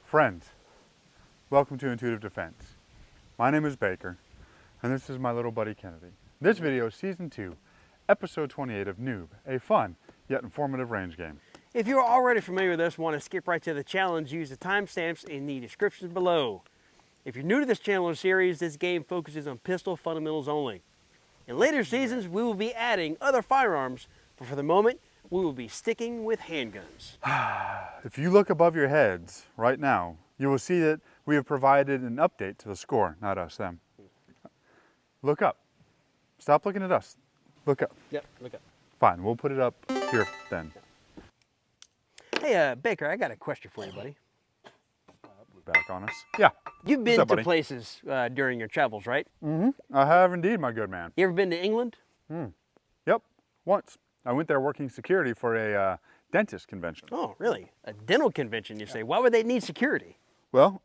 Friends, welcome to Intuitive Defense. My name is Baker, and this is my little buddy Kennedy. This video is Season 2, Episode 28 of NOOB, a fun yet informative range game. If you're already familiar with this and want to skip right to the challenge, use the timestamps in the descriptions below. If you're new to this channel or series, this game focuses on pistol fundamentals only. In later seasons, we will be adding other firearms, but for the moment, we will be sticking with handguns. If you look above your heads right now, you will see that we have provided an update to the score, not us, them. Look up. Stop looking at us. Look up. Yep, look up. Fine, we'll put it up here then. Hey, Baker, I got a question for you, buddy. Back on us. Yeah. You've been What's up, to buddy? places during your travels, right? Mm-hmm. I have indeed, my good man. You ever been to England? Yep, once. I went there working security for a dentist convention. Oh, really? A dental convention, you say. Why would they need security? Well,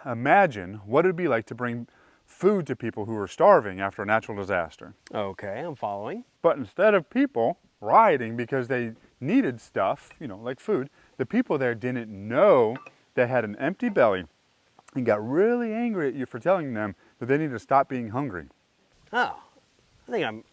imagine what it'd be like to bring food to people who were starving after a natural disaster. Okay, I'm following. But instead of people rioting because they needed stuff, you know, like food, the people there didn't know they had an empty belly and got really angry at you for telling them that they needed to stop being hungry. Oh, I think I'm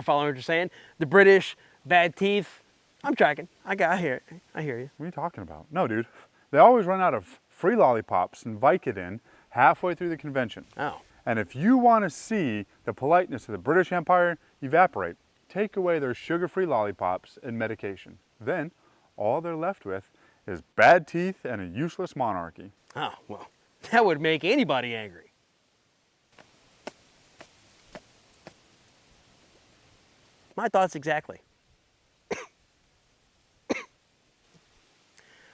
following what you're saying. The British, bad teeth. I'm tracking. I hear you. What are you talking about? No, dude. They always run out of free lollipops and Vicodin halfway through the convention. Oh. And if you want to see the politeness of the British Empire evaporate, take away their sugar-free lollipops and medication. Then, all they're left with is bad teeth and a useless monarchy. Oh, well, that would make anybody angry. My thoughts exactly.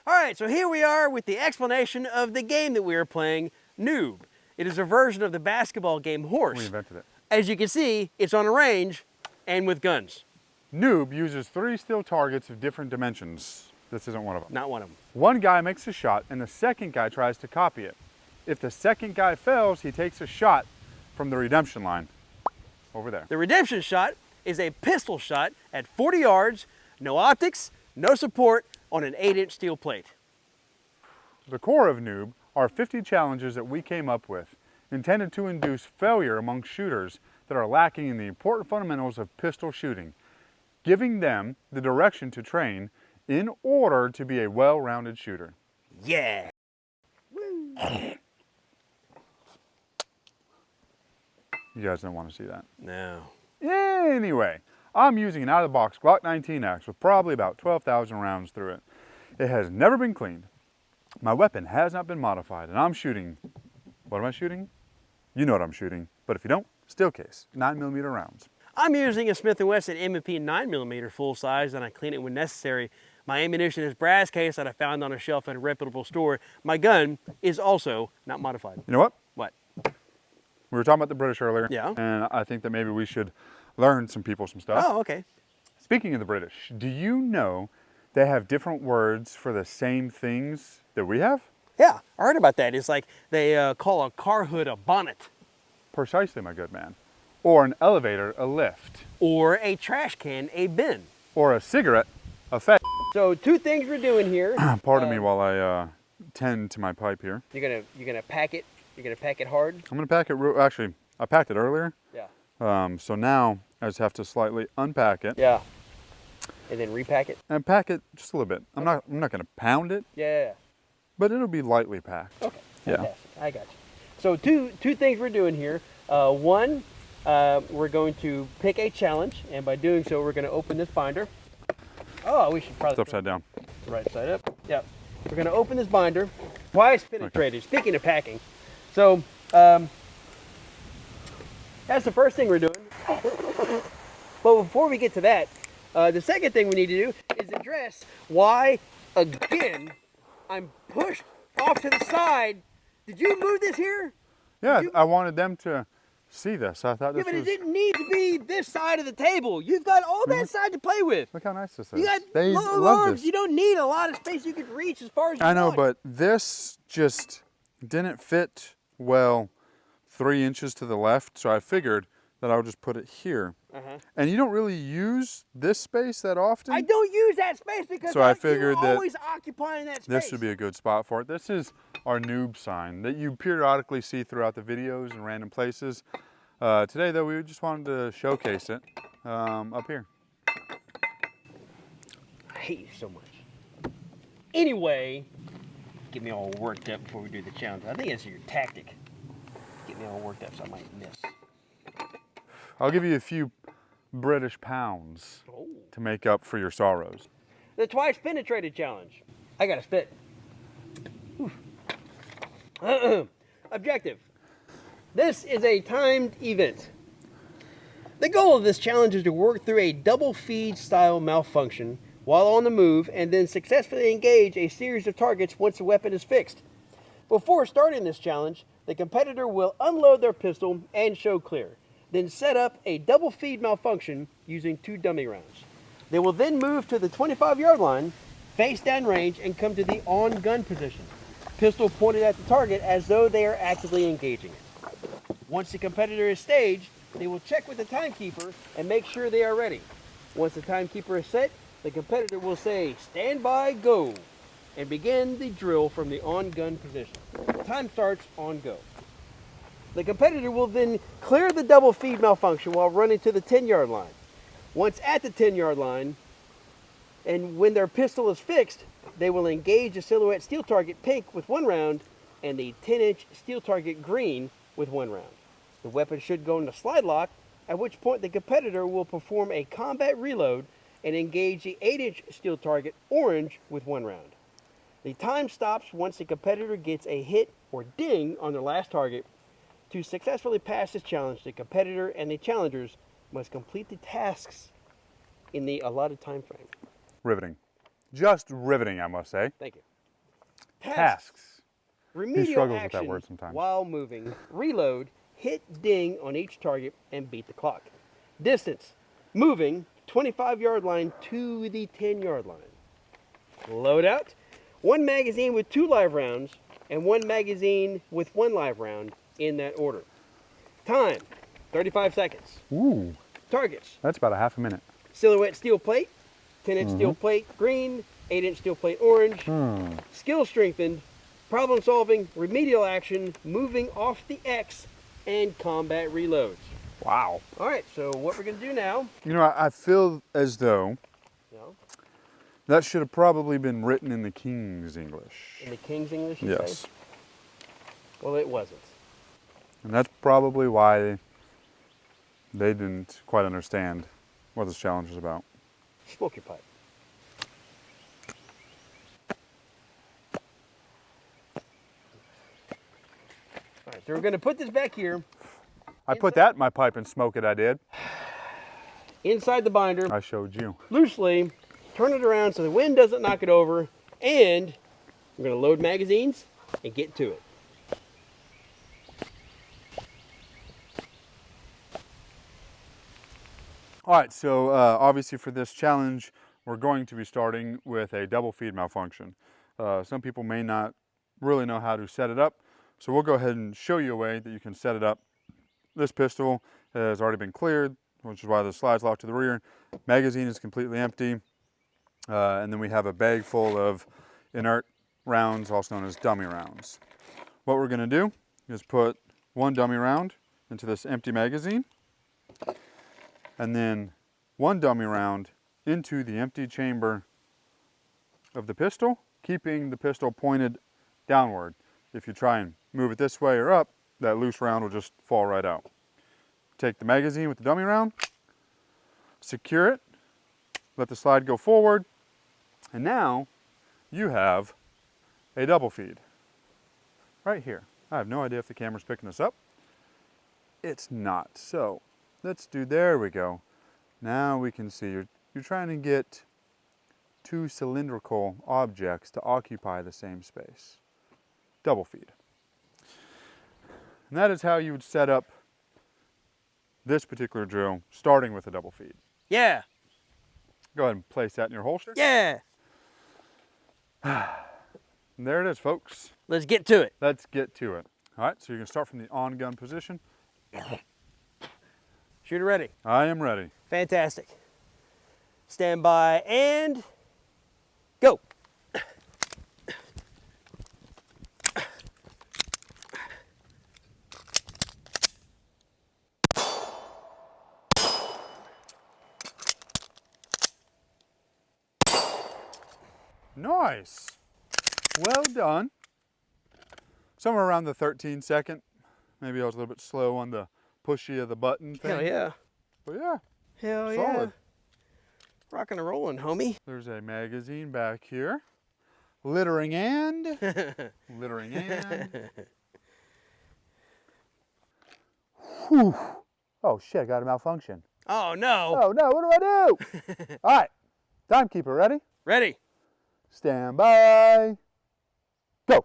All right, so here we are with the explanation of the game that we are playing, NOOB. It is a version of the basketball game Horse. We invented it. As you can see, it's on a range and with guns. NOOB uses 3 steel targets of different dimensions. This isn't one of them. Not one of them. One guy makes a shot and the second guy tries to copy it. If the second guy fails, he takes a shot from the redemption line over there. The redemption shot is a pistol shot at 40 yards, no optics, no support, on an 8-inch steel plate. The core of NOOB are 50 challenges that we came up with, intended to induce failure among shooters that are lacking in the important fundamentals of pistol shooting, giving them the direction to train in order to be a well-rounded shooter. Yeah. You guys didn't want to see that. No. Anyway, I'm using an out-of-the-box Glock 19X with probably about 12,000 rounds through it. It has never been cleaned. My weapon has not been modified, and I'm shooting, what am I shooting? You know what I'm shooting, but if you don't, steel case, 9mm rounds. I'm using a Smith Wesson M&P 9mm full size, and I clean it when necessary. My ammunition is brass case that I found on a shelf at a reputable store. My gun is also not modified. You know what? What? We were talking about the British earlier, Yeah. and I think that maybe we should learn some people some stuff. Oh, okay. Speaking of the British, do you know they have different words for the same things that we have? Yeah, I heard about that. It's like they call a car hood a bonnet. Precisely, my good man. Or an elevator a lift. Or a trash can a bin. Or a cigarette a fat. So 2 things we're doing here. Pardon me while I tend to my pipe here. You're gonna pack it. You're gonna pack it hard. I'm gonna pack it actually, I packed it earlier. Yeah. So now I just have to slightly unpack it. Yeah. And then repack it. And pack it just a little bit. I'm not gonna pound it, Yeah. but it'll be lightly packed. Okay. Yeah. Fantastic. I got you. So two things we're doing here. One, we're going to pick a challenge, and by doing so, we're going to open this binder. Oh, we should probably. It's upside down. Right side up. Yep. We're going to open this binder. Why spin it traded? Speaking of packing, so that's the first thing we're doing. But before we get to that, the second thing we need to do is address why, again, I'm pushed off to the side. Did you move this here? Yeah, I wanted them to see this. I thought this Yeah, but was... it didn't need to be this side of the table. You've got all that side to play with. Look how nice this is. You got They long love arms. this. You don't need a lot of space. You can reach as far as you I know, want. but this just didn't fit well 3 inches to the left, so I figured that I'll just put it here. And you don't really use this space that often. I don't use that space because so I figured you're that always occupying that space. This would be a good spot for it. This is our NOOB sign that you periodically see throughout the videos in random places. Today though, we just wanted to showcase it up here. I hate you so much. Anyway, get me all worked up before we do the challenge. I think it's your tactic. Get me all worked up so I might miss. I'll give you a few British pounds to make up for your sorrows. The twice penetrated challenge. I gotta spit. Objective. This is a timed event. The goal of this challenge is to work through a double feed style malfunction while on the move and then successfully engage a series of targets once the weapon is fixed. Before starting this challenge, the competitor will unload their pistol and show clear, then set up a double feed malfunction using 2 dummy rounds. They will then move to the 25-yard line, face down range, and come to the on-gun position, pistol pointed at the target as though they are actively engaging it. Once the competitor is staged, they will check with the timekeeper and make sure they are ready. Once the timekeeper is set, the competitor will say, "Stand by, go," and begin the drill from the on-gun position. Time starts on go. The competitor will then clear the double feed malfunction while running to the 10-yard line. Once at the 10-yard line, and when their pistol is fixed, they will engage the silhouette steel target pink with 1 round and the 10-inch steel target green with 1 round. The weapon should go into slide lock, at which point the competitor will perform a combat reload and engage the 8-inch steel target orange with 1 round. The time stops once the competitor gets a hit or ding on their last target. To successfully pass this challenge, the competitor and the challengers must complete the tasks in the allotted time frame. Riveting. Just riveting, I must say. Thank you. Tasks. Remedial struggles with action that word sometimes. while moving. Reload, hit ding on each target, and beat the clock. Distance. Moving 25-yard line to the 10-yard line. Loadout. 1 magazine with 2 live rounds and 1 magazine with 1 live round in that order. Time, 35 seconds. Ooh, Targets. that's about a half a minute. Silhouette steel plate, 10-inch steel plate green, 8-inch steel plate orange. Skill strengthened, problem solving, remedial action, moving off the X, and combat reloads. Wow. All right, so what we're going to do now. You know, I feel as though that should have probably been written in the King's English. In the King's English, you Yes. say? Well, it wasn't. And that's probably why they didn't quite understand what this challenge is about. Smoke your pipe. All right, so we're going to put this back here. I put that in my pipe and smoke it, I did. Inside the binder. I showed you. Loosely, turn it around so the wind doesn't knock it over, and we're going to load magazines and get to it. All right, so obviously for this challenge, we're going to be starting with a double feed malfunction. Some people may not really know how to set it up, so we'll go ahead and show you a way that you can set it up. This pistol has already been cleared, which is why the slide's locked to the rear. Magazine is completely empty, and then we have a bag full of inert rounds, also known as dummy rounds. What we're gonna do is put 1 dummy round into this empty magazine, and then 1 dummy round into the empty chamber of the pistol, keeping the pistol pointed downward. If you try and move it this way or up, that loose round will just fall right out. Take the magazine with the dummy round, secure it, let the slide go forward, and now you have a double feed right here. I have no idea if the camera's picking this up. It's not. So let's do, there we go. Now we can see you're trying to get 2 cylindrical objects to occupy the same space. Double feed. And that is how you would set up this particular drill, starting with a double feed. Yeah. Go ahead and place that in your holster. Yeah. And there it is, folks. Let's get to it. Let's get to it. All right, so you're gonna start from the on-gun position. Shooter ready? I am ready. Fantastic. Stand by and go. Nice. Well done. Somewhere around the 13-second. Maybe I was a little bit slow on the pushy of the button thing. Hell yeah. But yeah, Hell yeah. solid. Rocking and rolling, homie. There's a magazine back here. Littering and. Littering and. Whew. Oh shit, I got a malfunction. Oh no. Oh no, what do I do? All right, timekeeper, ready? Ready. Stand by. Go.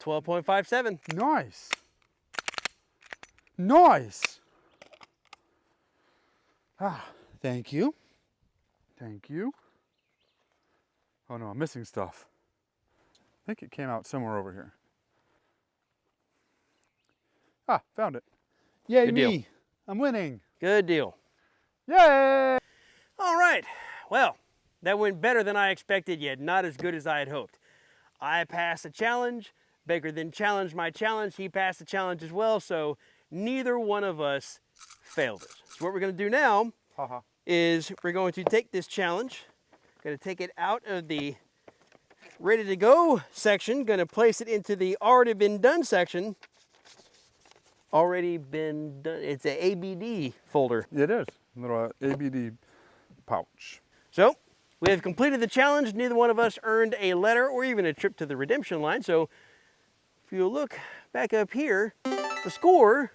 $12.57. Nice. Nice. Ah, thank you. Thank you. Oh no, I'm missing stuff. I think it came out somewhere over here. Ah, found it. Yay Good me. deal. I'm winning. Good deal. Yay! All right. Well, that went better than I expected, yet not as good as I had hoped. I passed the challenge. Baker then challenged my challenge. He passed the challenge as well, so neither one of us failed it. So what we're going to do now Haha. is we're going to take this challenge, going to take it out of the ready to go section, going to place it into the already been done section. Already been done. It's an ABD folder. It is. Little ABD pouch. So we have completed the challenge. Neither one of us earned a letter or even a trip to the redemption line. So if you look back up here, the score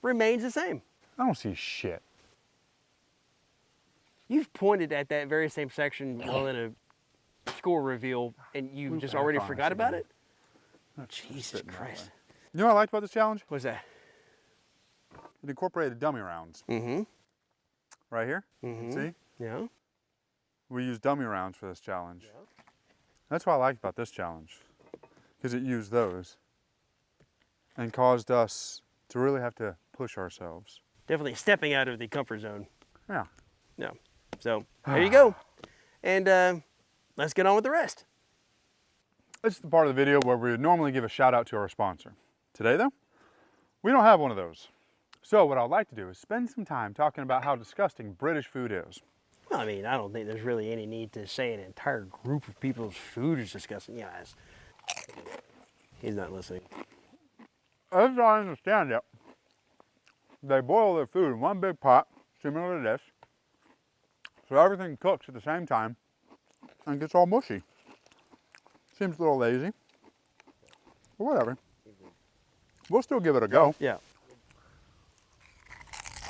remains the same. I don't see shit. You've pointed at that very same section while in a score reveal, and you just back already on it forgot about again. it? Jesus Christ. You know what I liked about this challenge? What's that? It incorporated dummy rounds. Mm-hmm. Right here. Mm-hmm. See? Yeah. We used dummy rounds for this challenge. That's what I liked about this challenge, because it used those and caused us to really have to push ourselves. Definitely stepping out of the comfort zone. Yeah. No. So there you go. And let's get on with the rest. This is the part of the video where we would normally give a shout out to our sponsor. Today though, we don't have one of those. So what I'd like to do is spend some time talking about how disgusting British food is. I mean, I don't think there's really any need to say an entire group of people's food is disgusting. Yeah, he's not listening. As I understand it, they boil their food in one big pot, similar to this, so everything cooks at the same time and gets all mushy. Seems a little lazy, but whatever. We'll still give it a go. Yeah.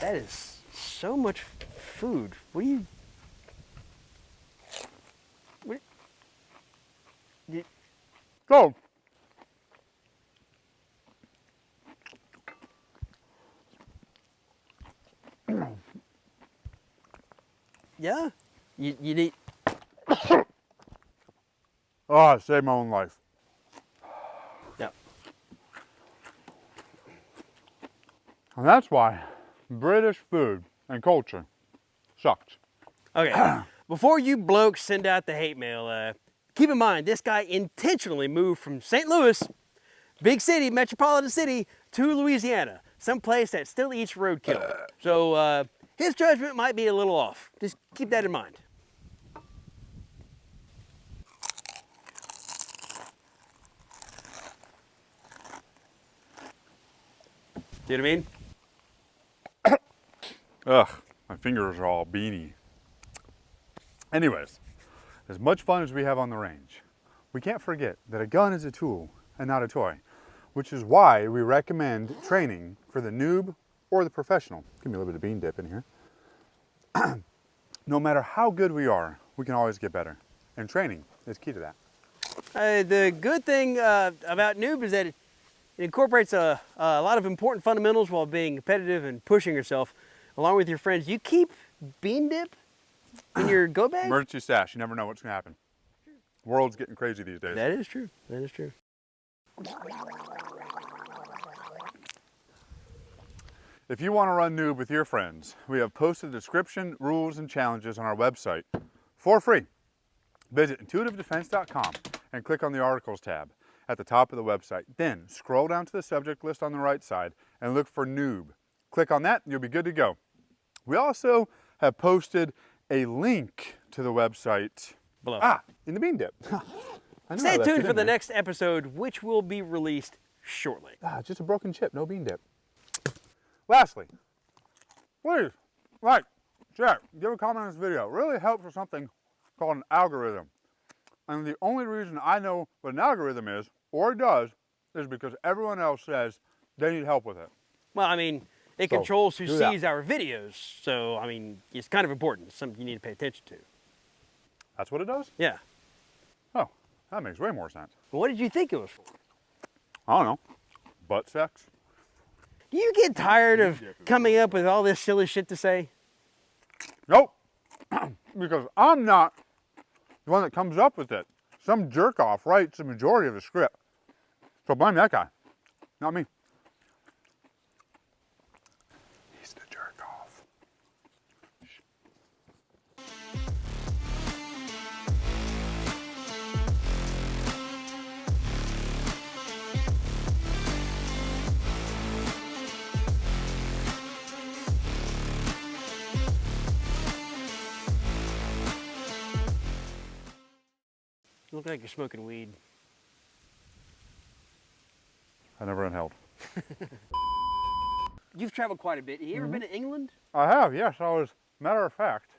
That is so much food. What do you... Go. Yeah? You need... Oh, I saved my own life. Yeah. And that's why British food and culture sucks. Okay. Before you blokes send out the hate mail, keep in mind, this guy intentionally moved from St. Louis, big city, metropolitan city, to Louisiana, someplace that still eats roadkill. So his judgment might be a little off. Just keep that in mind. See what I mean? Ugh, my fingers are all beanie. Anyways, as much fun as we have on the range, we can't forget that a gun is a tool and not a toy, which is why we recommend training for the noob or the professional. Give me a little bit of bean dip in here. No matter how good we are, we can always get better. And training is key to that. The good thing about noob is that It incorporates a lot of important fundamentals while being competitive and pushing yourself. Along with your friends, you keep bean dip in your go bag? Emergency stash. You never know what's going to happen. World's getting crazy these days. That is true. That is true. If you want to run Noob with your friends, we have posted description, rules, and challenges on our website for free. Visit intuitivedefense.com and click on the Articles tab at the top of the website. Then scroll down to the subject list on the right side and look for Noob. Click on that and you'll be good to go. We also have posted a link to the website Below. in the bean dip. Stay tuned for the next episode, which will be released shortly. Just a broken chip, no bean dip. Lastly, please like, share, give a comment on this video. It really helps with something called an algorithm. And the only reason I know what an algorithm is, or does, is because everyone else says they need help with it. Well, I mean, it controls who do that. sees our videos. So, I mean, it's kind of important. It's something you need to pay attention to. That's what it does? Yeah. Oh, that makes way more sense. What did you think it was for? I don't know. Butt sex? Do you get tired of coming up with all this silly shit to say? Nope. Because I'm not the one that comes up with it. Some jerk off writes the majority of the script. So blame that guy, not me. He's the jerk off. You look like you're smoking weed. I never inhaled. You've traveled quite a bit. Have you ever been to England? I have, yes. I was, matter of fact,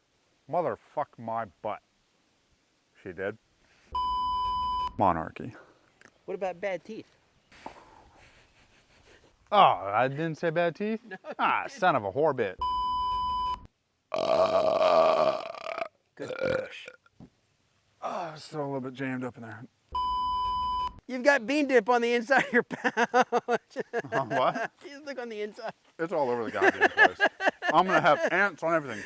motherfuck my butt. She did. Monarchy. What about bad teeth? Oh, I didn't say bad teeth? No, son of a whore bit. Good push. Oh, it's still a little bit jammed up in there. You've got bean dip on the inside of your pouch. What? You look on the inside. It's all over the goddamn place. I'm gonna have ants on everything.